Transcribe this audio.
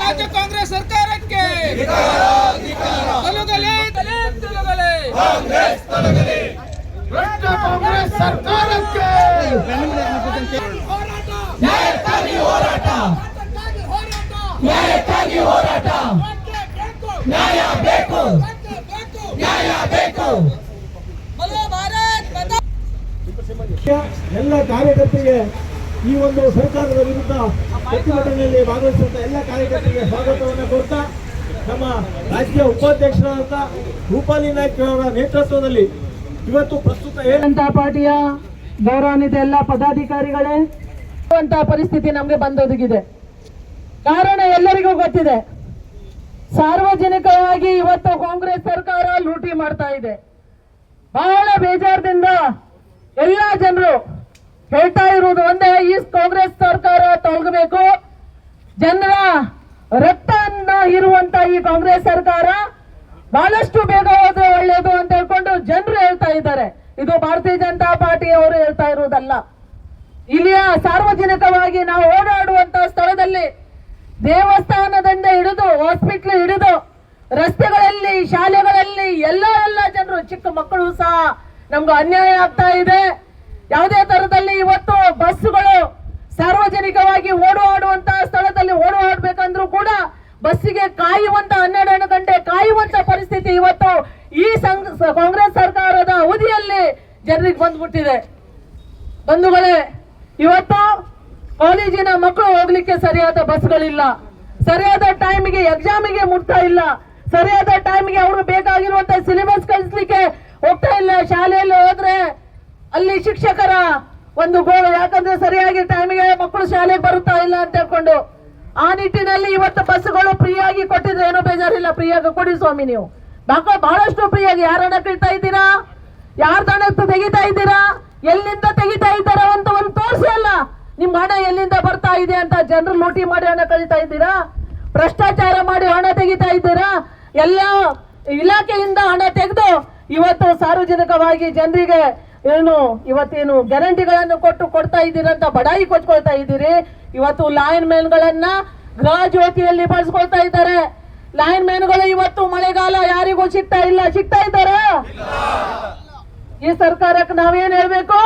ರಾಜ್ಯ ಕಾಂಗ್ರೆಸ್ ಸರ್ಕಾರಕ್ಕೆ ತೊಲಗಲಿ ತೊಲಗಲಿ ಭ್ರಷ್ಟ ಕಾಂಗ್ರೆಸ್ ಸರ್ಕಾರಕ್ಕೆ ನ್ಯಾಯಕ್ಕಾಗಿ ಹೋರಾಟ ನ್ಯಾಯಕ್ಕಾಗಿ ಹೋರಾಟ ನ್ಯಾಯ ಬೇಕು ನ್ಯಾಯ ಬೇಕು ಎಲ್ಲ ಕಾರ್ಯಕರ್ತರಿಗೆ ಈ ಒಂದು ಸರ್ಕಾರದ ವಿರುದ್ಧ ಪ್ರತಿಭಟನೆಯಲ್ಲಿ ಭಾಗವಹಿಸಿದ ಎಲ್ಲ ಕಾರ್ಯಕರ್ತರಿಗೆ ಸ್ವಾಗತವನ್ನು ಕೋರ್ತಾ ನಮ್ಮ ರಾಜ್ಯ ಉಪಾಧ್ಯಕ್ಷರಾದ ರೂಪಾಲಿ ನಾಯ್ಕ ಅವರ ನೇತೃತ್ವದಲ್ಲಿ ಇವತ್ತು ಪ್ರಸ್ತುತ ಜನತಾ ಪಾರ್ಟಿಯ ಗೌರವಾನ್ವಿತ ಎಲ್ಲ ಪದಾಧಿಕಾರಿಗಳೇ ಪರಿಸ್ಥಿತಿ ನಮಗೆ ಬಂದೊದಗಿದೆ. ಕಾರಣ ಎಲ್ಲರಿಗೂ ಗೊತ್ತಿದೆ. ಸಾರ್ವಜನಿಕವಾಗಿ ಇವತ್ತು ಕಾಂಗ್ರೆಸ್ ಸರ್ಕಾರ ಲೂಟಿ ಮಾಡ್ತಾ ಇದೆ. ಬಹಳ ಬೇಜಾರದಿಂದ ಎಲ್ಲ ಜನರು ಹೇಳ್ತಾ ಇರುವುದು ಒಂದೇ, ಈ ಕಾಂಗ್ರೆಸ್ ಸರ್ಕಾರ ತೊಲಗಬೇಕು. ಜನರ ರಕ್ತವನ್ನ ಇರುವಂತ ಈ ಕಾಂಗ್ರೆಸ್ ಸರ್ಕಾರ ಬಹಳಷ್ಟು ಬೇಗ ಹೋದ್ರೆ ಒಳ್ಳೇದು ಅಂತ ಹೇಳ್ಕೊಂಡು ಜನರು ಹೇಳ್ತಾ ಇದ್ದಾರೆ. ಇದು ಭಾರತೀಯ ಜನತಾ ಪಾರ್ಟಿ ಅವರು ಹೇಳ್ತಾ ಇರುವುದಲ್ಲ. ಇಲ್ಲಿಯ ಸಾರ್ವಜನಿಕವಾಗಿ ನಾವು ಓಡಾಡುವಂತ ಸ್ಥಳದಲ್ಲಿ ದೇವಸ್ಥಾನದಿಂದ ಹಿಡಿದು ಹಾಸ್ಪಿಟ್ಲ್ ಹಿಡಿದು ರಸ್ತೆಗಳಲ್ಲಿ ಶಾಲೆಗಳಲ್ಲಿ ಎಲ್ಲ ಜನರು ಚಿಕ್ಕ ಮಕ್ಕಳು ಸಹ ನಮ್ಗೆ ಅನ್ಯಾಯ ಆಗ್ತಾ ಇದೆ. ಯಾವುದೇ ತರದಲ್ಲಿ ಇವತ್ತು ಬಸ್ಸುಗಳು ಸಾರ್ವಜನಿಕವಾಗಿ ಓಡಾಡುವಂತಹ ಸ್ಥಳದಲ್ಲಿ ಓಡಾಡಬೇಕಂದ್ರೂ ಕೂಡ ಬಸ್ಸಿಗೆ ಕಾಯುವಂತ 12 ಗಂಟೆ ಕಾಯುವಂತ ಪರಿಸ್ಥಿತಿ ಇವತ್ತು ಈ ಕಾಂಗ್ರೆಸ್ ಸರ್ಕಾರದ ಅವಧಿಯಲ್ಲಿ ಜನರಿಗೆ ಬಂದ್ಬಿಟ್ಟಿದೆ. ಬಂಧುಗಳೇ, ಇವತ್ತು ಕಾಲೇಜಿನ ಮಕ್ಕಳು ಹೋಗ್ಲಿಕ್ಕೆ ಸರಿಯಾದ ಬಸ್ಗಳಿಲ್ಲ, ಸರಿಯಾದ ಟೈಮಿಗೆ ಎಕ್ಸಾಮಿಗೆ ಮುಟ್ತಾ ಇಲ್ಲ, ಸರಿಯಾದ ಟೈಮಿಗೆ ಅವರು ಬೇಕಾಗಿರುವಂತ ಸಿಲೆಬಸ್ ಕಲಿಸ್ಲಿಕ್ಕೆ ಹೋಗ್ತಾ ಇಲ್ಲ. ಶಾಲೆಯಲ್ಲಿ ಹೋದ್ರೆ ಅಲ್ಲಿ ಶಿಕ್ಷಕರ ಒಂದು ಗೋಳು, ಯಾಕಂದ್ರೆ ಸರಿಯಾಗಿ ಟೈಮಿಗೆ ಮಕ್ಕಳು ಶಾಲೆಗೆ ಬರುತ್ತಾ ಇಲ್ಲ ಅಂತ ಹೇಳ್ಕೊಂಡು ಆ ನಿಟ್ಟಿನಲ್ಲಿ ಇವತ್ತು ಬಸ್ಗಳು ಫ್ರೀಯಾಗಿ ಕೊಟ್ಟಿದ್ರೆ ಏನೋ ಬೇಜಾರಿಲ್ಲ. ಫ್ರೀಯಾಗಿ ಕೊಡಿ ಸ್ವಾಮಿ, ನೀವು ಬಹಳಷ್ಟು ಫ್ರೀಯಾಗಿ. ಯಾರ ಹಣ ಕೇಳ್ತಾ ಇದ್ದೀರಾ? ಯಾರ ಹಣ ತೆಗಿತಾ ಇದ್ದೀರಾ? ಎಲ್ಲಿಂದ ತೆಗಿತಾ ಇದ್ದಾರ ಅಂತ ಒಂದು ತೋರಿಸಿ ಅಲ್ಲ. ನಿಮ್ ಹಣ ಎಲ್ಲಿಂದ ಬರ್ತಾ ಇದೆ ಅಂತ ಜನರು ಲೂಟಿ ಮಾಡಿ ಹಣ ಕಳೀತಾ ಇದ್ದೀರಾ, ಭ್ರಷ್ಟಾಚಾರ ಮಾಡಿ ಹಣ ತೆಗಿತಾ ಇದ್ದೀರಾ. ಎಲ್ಲ ಇಲಾಖೆಯಿಂದ ಹಣ ತೆಗೆದು ಇವತ್ತು ಸಾರ್ವಜನಿಕವಾಗಿ ಜನರಿಗೆ ಇವತ್ತೇನು ಗ್ಯಾರಂಟಿಗಳನ್ನು ಕೊಡ್ತಾ ಇದ್ದೀರಂತ ಬಡಾಯಿ ಕೊಚ್ಕೊಳ್ತಾ ಇದ್ದೀರಿ. ಇವತ್ತು ಲೈನ್ ಮ್ಯಾನ್ಗಳನ್ನ ಗೃಹ ಜ್ಯೋತಿಯಲ್ಲಿ ಬಳಸ್ಕೊಳ್ತಾ ಇದ್ದಾರೆ. ಲೈನ್ ಮ್ಯಾನ್ಗಳು ಇವತ್ತು ಮಳೆಗಾಲ ಯಾರಿಗೂ ಸಿಗ್ತಾ ಇದ್ದಾರ? ಈ ಸರ್ಕಾರಕ್ಕೆ ನಾವೇನ್ ಹೇಳ್ಬೇಕು?